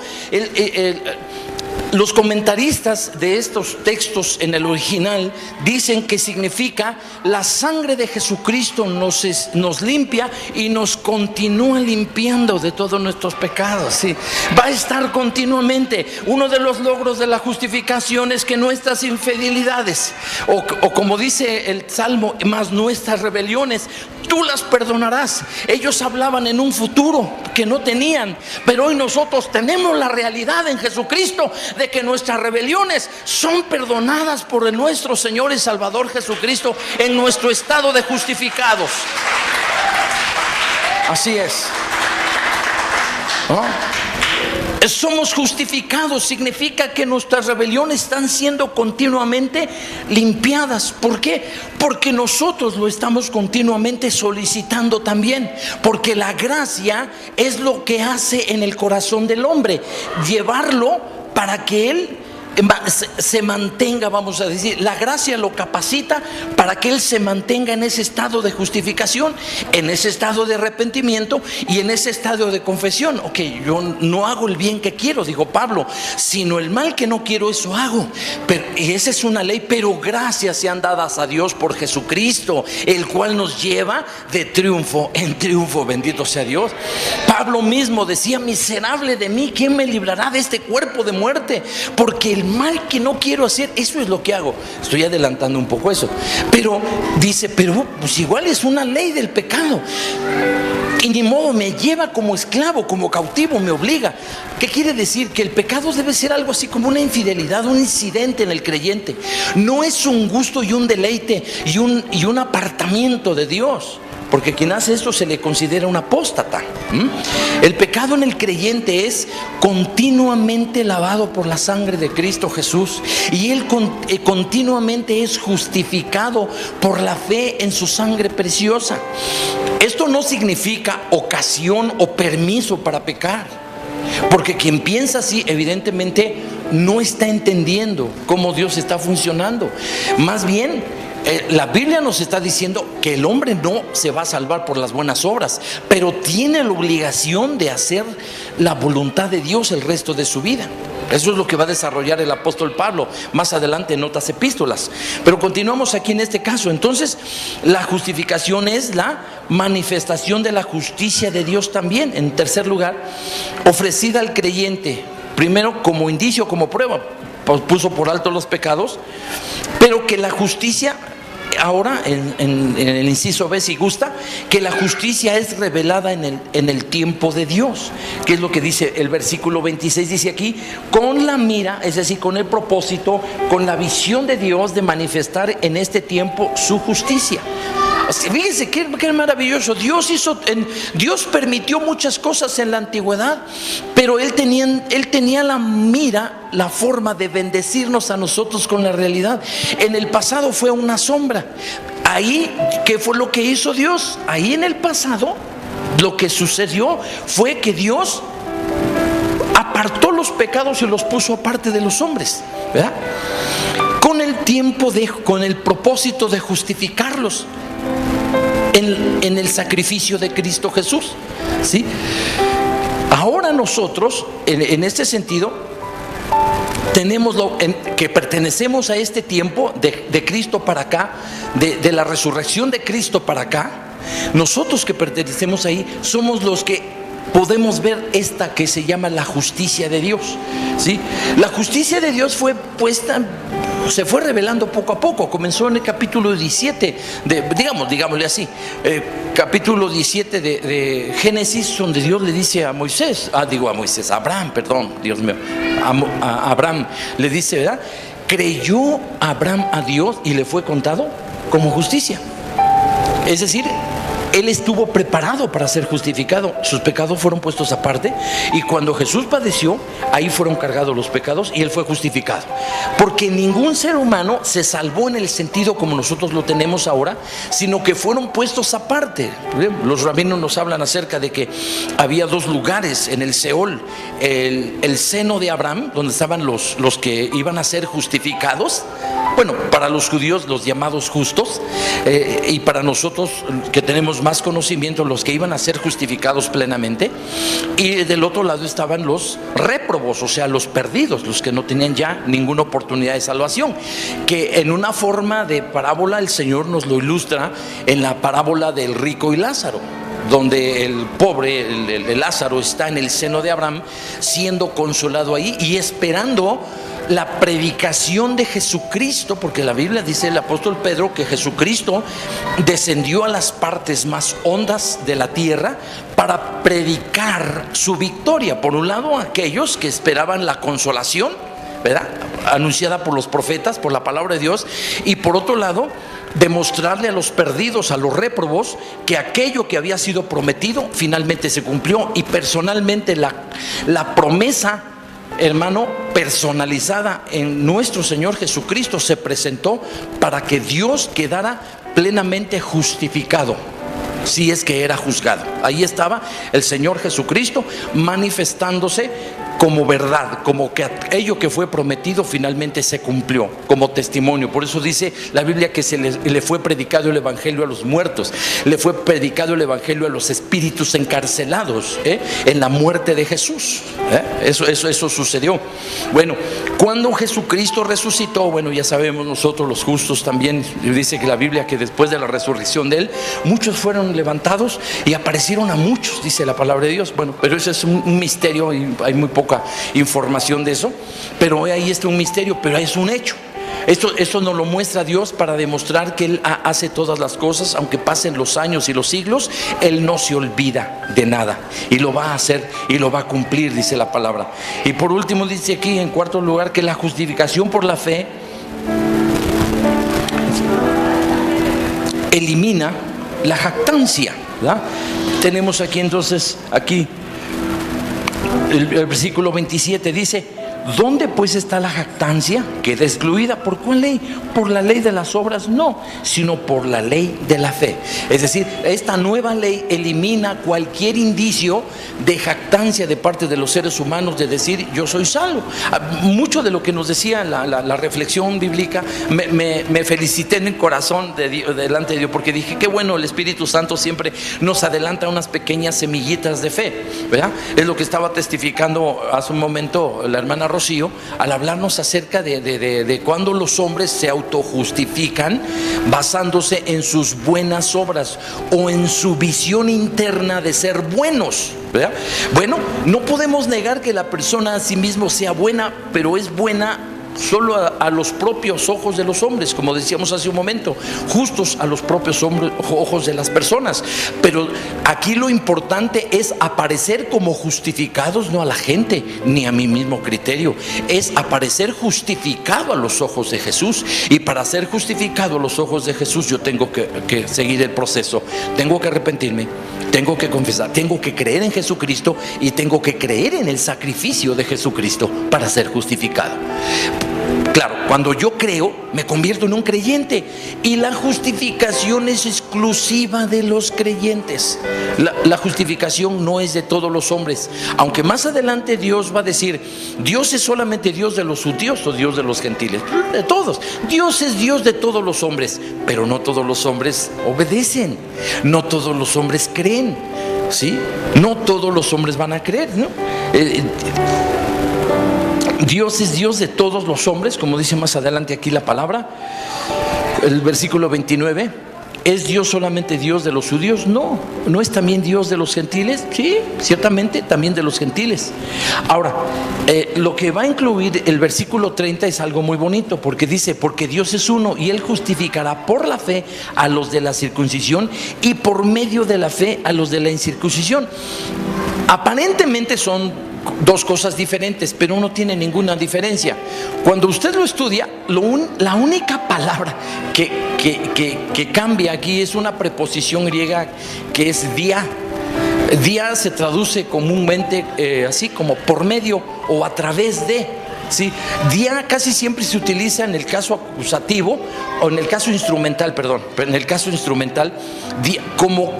Los comentaristas de estos textos en el original dicen que significa: la sangre de Jesucristo nos limpia y nos continúa limpiando de todos nuestros pecados. ¿Sí? Va a estar continuamente. Uno de los logros de la justificación es que nuestras infidelidades, o como dice el Salmo, más nuestras rebeliones, tú las perdonarás. Ellos hablaban en un futuro que no tenían, pero hoy nosotros tenemos la realidad en Jesucristo de que nuestras rebeliones son perdonadas por nuestro Señor y Salvador Jesucristo en nuestro estado de justificados. Así es. ¿No? Somos justificados, significa que nuestras rebeliones están siendo continuamente limpiadas. ¿Por qué? Porque nosotros lo estamos continuamente solicitando también. Porque la gracia es lo que hace en el corazón del hombre, llevarlo para que él se mantenga, vamos a decir, la gracia lo capacita para que él se mantenga en ese estado de justificación, en ese estado de arrepentimiento y en ese estado de confesión. Ok, yo no hago el bien que quiero, dijo Pablo, sino el mal que no quiero, eso hago. Y esa es una ley, pero gracias sean dadas a Dios por Jesucristo, el cual nos lleva de triunfo en triunfo, bendito sea Dios. Pablo mismo decía: miserable de mí, ¿quién me librará de este cuerpo de muerte? Porque el mal que no quiero hacer, eso es lo que hago. Estoy adelantando un poco eso, pero dice: pero pues igual es una ley del pecado y ni modo, me lleva como esclavo, como cautivo, me obliga. ¿Qué quiere decir? Que el pecado debe ser algo así como una infidelidad, un incidente en el creyente. No es un gusto y un deleite y un apartamiento de Dios, porque quien hace esto se le considera un apóstata. El pecado en el creyente es continuamente lavado por la sangre de Cristo Jesús, y él continuamente es justificado por la fe en su sangre preciosa. Esto no significa ocasión o permiso para pecar, porque quien piensa así evidentemente no está entendiendo cómo Dios está funcionando. Más bien, la Biblia nos está diciendo que el hombre no se va a salvar por las buenas obras, pero tiene la obligación de hacer la voluntad de Dios el resto de su vida. Eso es lo que va a desarrollar el apóstol Pablo más adelante en otras epístolas. Pero continuamos aquí en este caso. Entonces, la justificación es la manifestación de la justicia de Dios también. En tercer lugar, ofrecida al creyente, primero como indicio, como prueba, puso por alto los pecados, pero que la justicia, ahora en el inciso B, si gusta, que la justicia es revelada en el tiempo de Dios, que es lo que dice el versículo 26, dice aquí: con la mira, es decir, con el propósito, con la visión de Dios de manifestar en este tiempo su justicia. Fíjense qué maravilloso. Dios permitió muchas cosas en la antigüedad, pero Él tenía la mira, la forma de bendecirnos a nosotros con la realidad. En el pasado fue una sombra. ahí, ¿qué fue lo que hizo Dios? Ahí en el pasado, lo que sucedió fue que Dios apartó los pecados y los puso aparte de los hombres, ¿verdad? Con el propósito de justificarlos en el sacrificio de Cristo Jesús, ¿sí? Ahora nosotros, en este sentido, tenemos que pertenecemos a este tiempo de Cristo para acá, de la resurrección de Cristo para acá. Nosotros que pertenecemos ahí somos los que podemos ver esta que se llama la justicia de Dios, ¿sí? La justicia de Dios se fue revelando poco a poco. Comenzó en el capítulo 17 digámosle así, capítulo 17 de Génesis, donde Dios le dice a Abraham, a Abraham le dice, ¿verdad? Creyó Abraham a Dios y le fue contado como justicia. Es decir, él estuvo preparado para ser justificado. Sus pecados fueron puestos aparte, y cuando Jesús padeció, ahí fueron cargados los pecados y él fue justificado. Porque ningún ser humano se salvó en el sentido como nosotros lo tenemos ahora, sino que fueron puestos aparte. Los rabinos nos hablan acerca de que había dos lugares en el Seol: el seno de Abraham, donde estaban los que iban a ser justificados, bueno, para los judíos los llamados justos, y para nosotros que tenemos más conocimiento, los que iban a ser justificados plenamente. Y del otro lado estaban los réprobos, o sea, los perdidos, los que no tenían ya ninguna oportunidad de salvación, que en una forma de parábola el Señor nos lo ilustra en la parábola del rico y Lázaro, donde el pobre, el Lázaro, está en el seno de Abraham siendo consolado ahí y esperando la predicación de Jesucristo, porque la Biblia dice, el apóstol Pedro, que Jesucristo descendió a las partes más hondas de la tierra para predicar su victoria. Por un lado, aquellos que esperaban la consolación, ¿verdad?, anunciada por los profetas, por la palabra de Dios, y por otro lado, demostrarle a los perdidos, a los réprobos, que aquello que había sido prometido finalmente se cumplió. Y personalmente la promesa, hermano, personalizada en nuestro Señor Jesucristo, se presentó para que Dios quedara plenamente justificado, si es que era juzgado. Ahí estaba el Señor Jesucristo manifestándose como verdad, como que aquello que fue prometido finalmente se cumplió, como testimonio. Por eso dice la Biblia que le fue predicado el evangelio a los muertos, le fue predicado el evangelio a los espíritus encarcelados, en la muerte de Jesús. Eso sucedió. Bueno, cuando Jesucristo resucitó, bueno, ya sabemos nosotros los justos también, dice que la Biblia que después de la resurrección de él, muchos fueron levantados y aparecieron a muchos, dice la palabra de Dios. Bueno, pero ese es un misterio y hay muy poca información de eso, pero ahí está un misterio, pero es un hecho. Esto nos lo muestra Dios para demostrar que Él hace todas las cosas, aunque pasen los años y los siglos, Él no se olvida de nada y lo va a hacer y lo va a cumplir, dice la palabra. Y por último dice aquí, en cuarto lugar, que la justificación por la fe elimina la jactancia, ¿verdad? Tenemos aquí entonces, el versículo 27 dice: ¿dónde pues está la jactancia? Queda excluida. ¿Por cuál ley? ¿Por la ley de las obras? No, sino por la ley de la fe. Es decir, esta nueva ley elimina cualquier indicio de jactancia de parte de los seres humanos, de decir yo soy salvo. Mucho de lo que nos decía la reflexión bíblica, me felicité en el corazón delante de Dios, porque dije, qué bueno, el Espíritu Santo siempre nos adelanta unas pequeñas semillitas de fe, ¿verdad? Es lo que estaba testificando hace un momento la hermana Rocío, al hablarnos acerca de cuando los hombres se autojustifican basándose en sus buenas obras o en su visión interna de ser buenos, ¿verdad? Bueno, no podemos negar que la persona a sí mismo sea buena, pero es buena solo a los propios ojos de los hombres, como decíamos hace un momento, justos a los propios ojos de las personas. Pero aquí lo importante es aparecer como justificados, no a la gente ni a mi mismo criterio, es aparecer justificado a los ojos de Jesús. Y para ser justificado a los ojos de Jesús, yo tengo que seguir el proceso, tengo que arrepentirme, tengo que confesar, tengo que creer en Jesucristo y tengo que creer en el sacrificio de Jesucristo para ser justificado. Claro, cuando yo creo, me convierto en un creyente y la justificación es exclusiva de los creyentes. La justificación no es de todos los hombres, aunque más adelante Dios va a decir, Dios es solamente Dios de los judíos o Dios de los gentiles, de todos. Dios es Dios de todos los hombres, pero no todos los hombres obedecen, no todos los hombres creen, ¿sí? No todos los hombres van a creer, ¿no? Dios es Dios de todos los hombres, como dice más adelante aquí la palabra, el versículo 29. ¿Es Dios solamente Dios de los judíos? No. ¿No es también Dios de los gentiles? Sí, ciertamente también de los gentiles. Ahora, lo que va a incluir el versículo 30 es algo muy bonito, porque dice, porque Dios es uno y Él justificará por la fe a los de la circuncisión y por medio de la fe a los de la incircuncisión. Aparentemente son dos cosas diferentes, pero no tiene ninguna diferencia. Cuando usted lo estudia, la única palabra que cambia aquí es una preposición griega que es dia. Dia se traduce comúnmente así como por medio o a través de, ¿sí? Dia casi siempre se utiliza en el caso acusativo o en el caso instrumental, pero en el caso instrumental, dia, como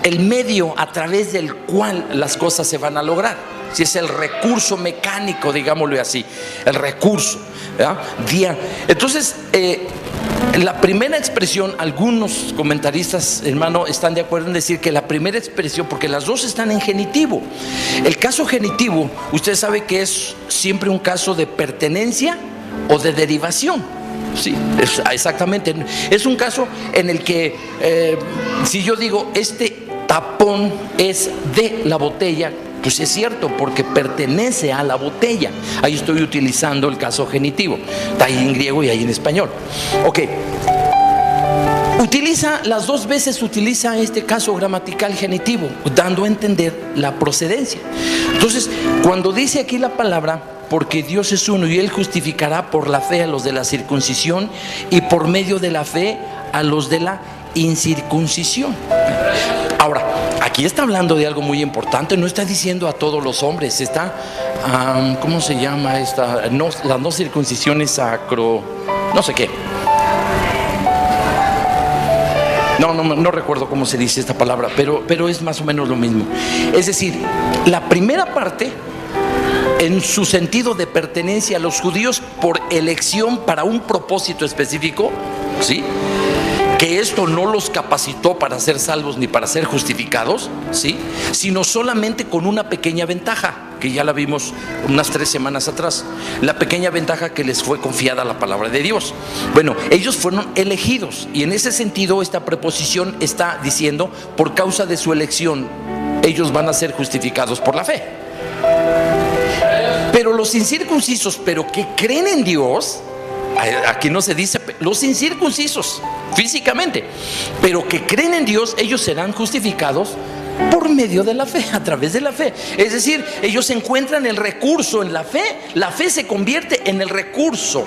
el medio a través del cual las cosas se van a lograr. Si es el recurso mecánico, digámoslo así, el recurso, ¿verdad? Dia. Entonces, la primera expresión, algunos comentaristas, hermano, están de acuerdo en decir que la primera expresión, porque las dos están en genitivo. El caso genitivo, usted sabe que es siempre un caso de pertenencia o de derivación. Sí, exactamente. Es un caso en el que, si yo digo, este tapón es de la botella, pues es cierto, porque pertenece a la botella. Ahí estoy utilizando el caso genitivo. Está ahí en griego y ahí en español. Ok. Las dos veces utiliza este caso gramatical genitivo, dando a entender la procedencia. Entonces, cuando dice aquí la palabra, porque Dios es uno y Él justificará por la fe a los de la circuncisión y por medio de la fe a los de la incircuncisión. Ahora, aquí está hablando de algo muy importante, no está diciendo a todos los hombres, está, ¿cómo se llama esta? No, la no circuncisión es no sé qué. No recuerdo cómo se dice esta palabra, pero es más o menos lo mismo. Es decir, la primera parte, en su sentido de pertenencia a los judíos por elección para un propósito específico, ¿sí? Que esto no los capacitó para ser salvos ni para ser justificados, ¿sí? Sino solamente con una pequeña ventaja, que ya la vimos unas 3 semanas atrás, la pequeña ventaja que les fue confiada la palabra de Dios. Bueno, ellos fueron elegidos y en ese sentido esta preposición está diciendo, por causa de su elección, ellos van a ser justificados por la fe. Pero los incircuncisos, pero que creen en Dios, aquí no se dice los incircuncisos físicamente, pero que creen en Dios, ellos serán justificados por medio de la fe, a través de la fe. Es decir, ellos encuentran el recurso en la fe se convierte en el recurso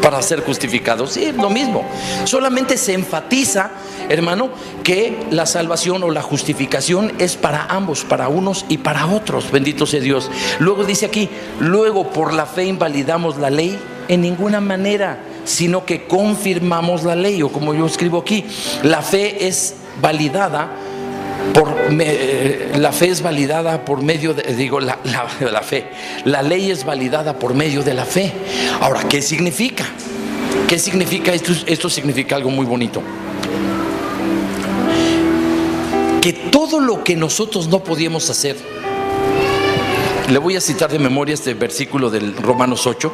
para ser justificados. Sí, lo mismo, solamente se enfatiza, hermano, que la salvación o la justificación es para ambos, para unos y para otros, bendito sea Dios. Luego dice aquí, luego por la fe invalidamos la ley, en ninguna manera, sino que confirmamos la ley, o como yo escribo aquí, la fe es validada por medio de, la ley es validada por medio de la fe. Ahora, ¿qué significa? ¿Qué significa esto? Esto significa algo muy bonito. Que todo lo que nosotros no podíamos hacer, le voy a citar de memoria este versículo del Romanos 8.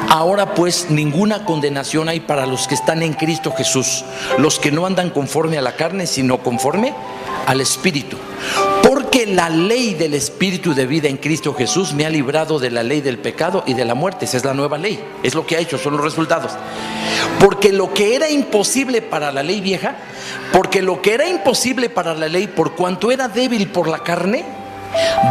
Ahora pues ninguna condenación hay para los que están en Cristo Jesús, los que no andan conforme a la carne, sino conforme al Espíritu. Porque la ley del Espíritu de vida en Cristo Jesús me ha librado de la ley del pecado y de la muerte. Esa es la nueva ley, es lo que ha hecho, son los resultados. Porque lo que era imposible para la ley vieja, por cuanto era débil por la carne,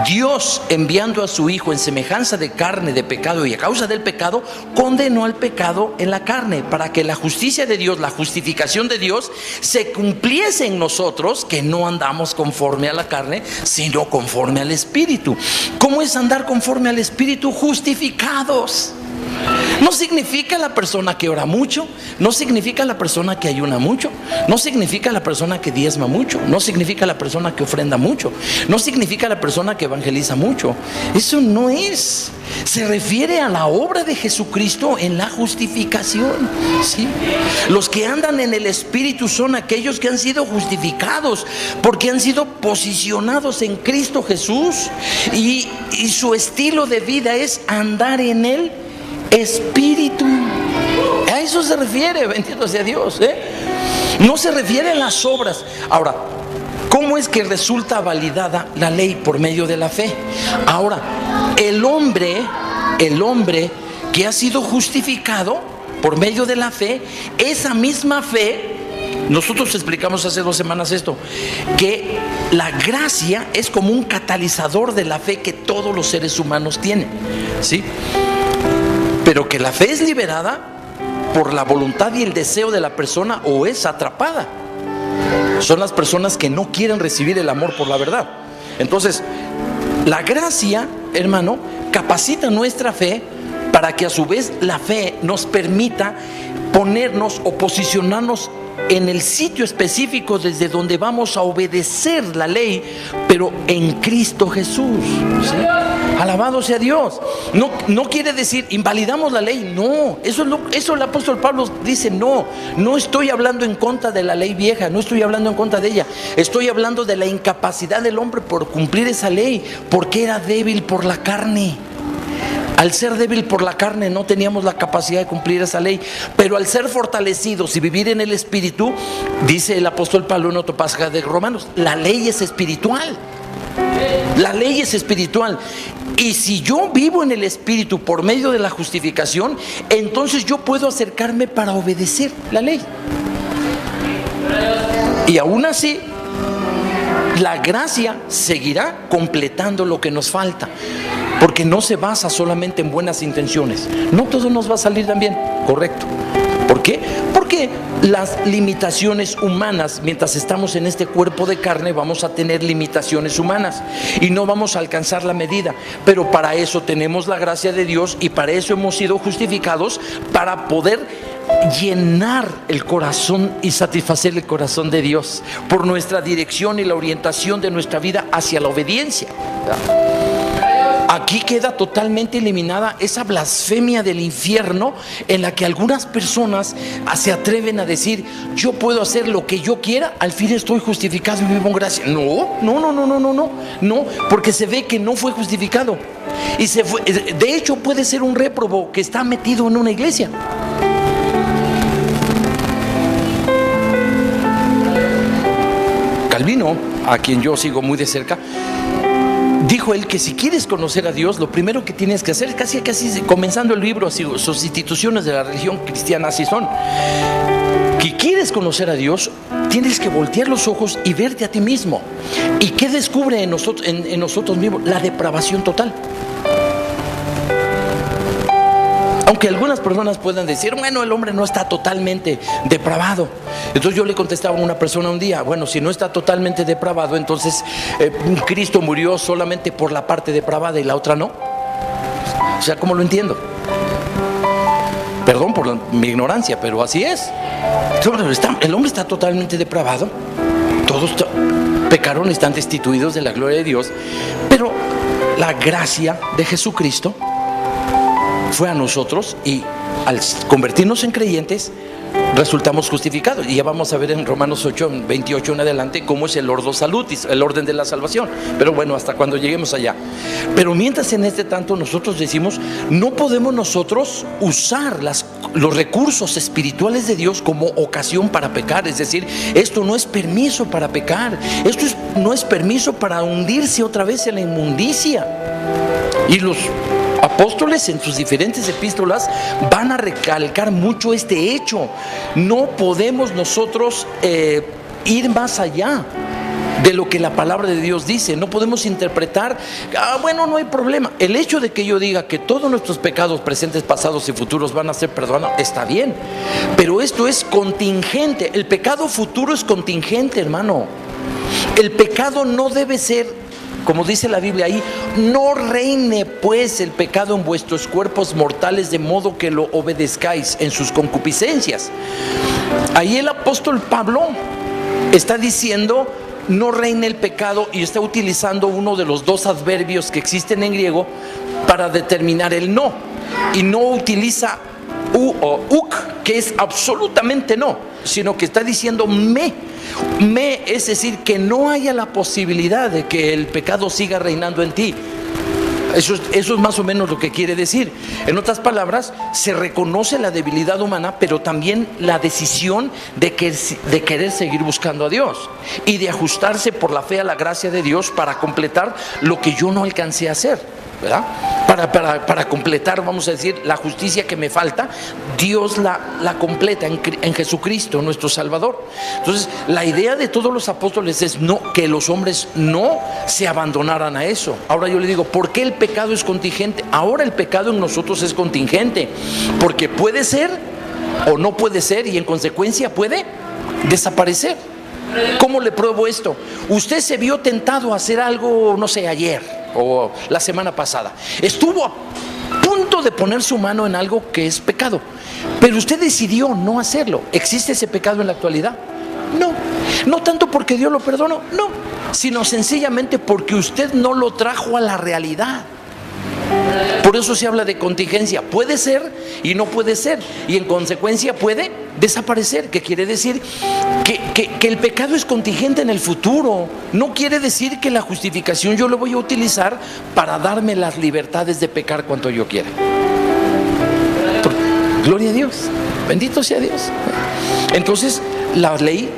Dios, enviando a su Hijo en semejanza de carne de pecado y a causa del pecado, condenó al pecado en la carne, para que la justicia de Dios, la justificación de Dios, se cumpliese en nosotros, que no andamos conforme a la carne, sino conforme al Espíritu. ¿Cómo es andar conforme al Espíritu? Justificados. No significa la persona que ora mucho, no significa la persona que ayuna mucho, no significa la persona que diezma mucho, no significa la persona que ofrenda mucho, no significa la persona que evangeliza mucho. Eso no es. Se refiere a la obra de Jesucristo en la justificación, ¿sí? Los que andan en el Espíritu son aquellos que han sido justificados porque han sido posicionados en Cristo Jesús, y su estilo de vida es andar en el Espíritu. A eso se refiere, bendito sea Dios, No se refiere a las obras. Ahora, ¿cómo es que resulta validada la ley? Por medio de la fe. Ahora, el hombre que ha sido justificado por medio de la fe, esa misma fe, nosotros explicamos hace 2 semanas esto, que la gracia es como un catalizador de la fe que todos los seres humanos tienen, ¿sí? Pero que la fe es liberada por la voluntad y el deseo de la persona, o es atrapada. Son las personas que no quieren recibir el amor por la verdad. Entonces, la gracia, hermano, capacita nuestra fe para que a su vez la fe nos permita ponernos o posicionarnos en el sitio específico desde donde vamos a obedecer la ley, pero en Cristo Jesús, ¿sí? Alabado sea Dios. No quiere decir invalidamos la ley, no. Eso el apóstol Pablo dice, no estoy hablando en contra de la ley vieja, no estoy hablando en contra de ella. Estoy hablando de la incapacidad del hombre por cumplir esa ley, porque era débil por la carne. Al ser débil por la carne no teníamos la capacidad de cumplir esa ley, pero al ser fortalecidos y vivir en el Espíritu, dice el apóstol Pablo en otro pasaje de Romanos, la ley es espiritual. La ley es espiritual. Y si yo vivo en el Espíritu por medio de la justificación, entonces yo puedo acercarme para obedecer la ley. Y aún así, la gracia seguirá completando lo que nos falta, porque no se basa solamente en buenas intenciones. No todo nos va a salir tan bien, correcto. ¿Por qué? Porque las limitaciones humanas, mientras estamos en este cuerpo de carne, vamos a tener limitaciones humanas y no vamos a alcanzar la medida. Pero para eso tenemos la gracia de Dios, y para eso hemos sido justificados, para poder llenar el corazón y satisfacer el corazón de Dios por nuestra dirección y la orientación de nuestra vida hacia la obediencia. Aquí queda totalmente eliminada esa blasfemia del infierno en la que algunas personas se atreven a decir, yo puedo hacer lo que yo quiera, al fin estoy justificado y vivo en gracia. No, porque se ve que no fue justificado y de hecho puede ser un réprobo que está metido en una iglesia. Calvino, a quien yo sigo muy de cerca, dijo él que si quieres conocer a Dios, lo primero que tienes que hacer, casi comenzando el libro, así, sus instituciones de la religión cristiana así son, que quieres conocer a Dios, tienes que voltear los ojos y verte a ti mismo. ¿Y qué descubre en nosotros mismos? La depravación total. Aunque algunas personas puedan decir, bueno, el hombre no está totalmente depravado. Entonces yo le contestaba a una persona un día, bueno, si no está totalmente depravado, entonces Cristo murió solamente por la parte depravada y la otra no. O sea, ¿cómo lo entiendo? Perdón por mi ignorancia, pero así es. El hombre está totalmente depravado. Todos pecaron y están destituidos de la gloria de Dios. Pero la gracia de Jesucristo fue a nosotros, y al convertirnos en creyentes resultamos justificados. Y ya vamos a ver en Romanos 8, 28 en adelante cómo es el ordo salutis, el orden de la salvación. Pero bueno, hasta cuando lleguemos allá. Pero mientras en este tanto nosotros decimos, no podemos nosotros usar los recursos espirituales de Dios como ocasión para pecar. Es decir, esto no es permiso para pecar, no es permiso para hundirse otra vez en la inmundicia. Y los apóstoles en sus diferentes epístolas van a recalcar mucho este hecho. No podemos nosotros ir más allá de lo que la palabra de Dios dice. No podemos interpretar, bueno, no hay problema. El hecho de que yo diga que todos nuestros pecados presentes, pasados y futuros van a ser perdonados, está bien, pero esto es contingente. El pecado futuro es contingente, hermano. El pecado no debe ser como dice la Biblia ahí, no reine pues el pecado en vuestros cuerpos mortales, de modo que lo obedezcáis en sus concupiscencias. Ahí el apóstol Pablo está diciendo no reine el pecado, y está utilizando uno de los dos adverbios que existen en griego para determinar el no, y no utiliza u o uk, que es absolutamente no, sino que está diciendo me, es decir, que no haya la posibilidad de que el pecado siga reinando en ti. Eso es más o menos lo que quiere decir. En otras palabras, se reconoce la debilidad humana, pero también la decisión de querer seguir buscando a Dios y de ajustarse por la fe a la gracia de Dios para completar lo que yo no alcancé a hacer, ¿verdad? Para completar, vamos a decir, la justicia que me falta, Dios la completa en Jesucristo, nuestro Salvador. Entonces, la idea de todos los apóstoles es que los hombres no se abandonaran a eso. Ahora yo le digo, ¿por qué el pecado es contingente? Ahora el pecado en nosotros es contingente, porque puede ser o no puede ser, y en consecuencia puede desaparecer. ¿Cómo le pruebo esto? Usted se vio tentado a hacer algo, no sé, ayer o la semana pasada. Estuvo a punto de poner su mano en algo que es pecado, pero usted decidió no hacerlo. ¿Existe ese pecado en la actualidad? No. No tanto porque Dios lo perdonó, no, sino sencillamente porque usted no lo trajo a la realidad. Por eso se habla de contingencia. Puede ser y no puede ser, y en consecuencia puede desaparecer. ¿Qué quiere decir? Que el pecado es contingente en el futuro. No quiere decir que la justificación yo lo voy a utilizar para darme las libertades de pecar cuanto yo quiera. Gloria a Dios, bendito sea Dios. Entonces la ley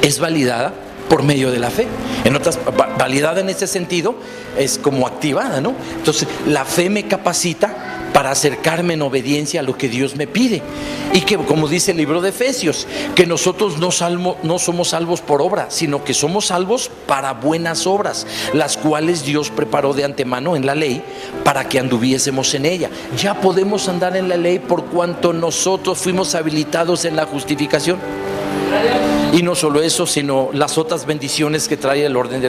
es validada por medio de la fe. En otras, validada en ese sentido es como activada, ¿no? Entonces la fe me capacita para acercarme en obediencia a lo que Dios me pide, y que, como dice el libro de Efesios, que nosotros no somos salvos por obra, sino que somos salvos para buenas obras, las cuales Dios preparó de antemano en la ley para que anduviésemos en ella. Ya podemos andar en la ley por cuanto nosotros fuimos habilitados en la justificación. Y no solo eso, sino las otras bendiciones que trae el orden de la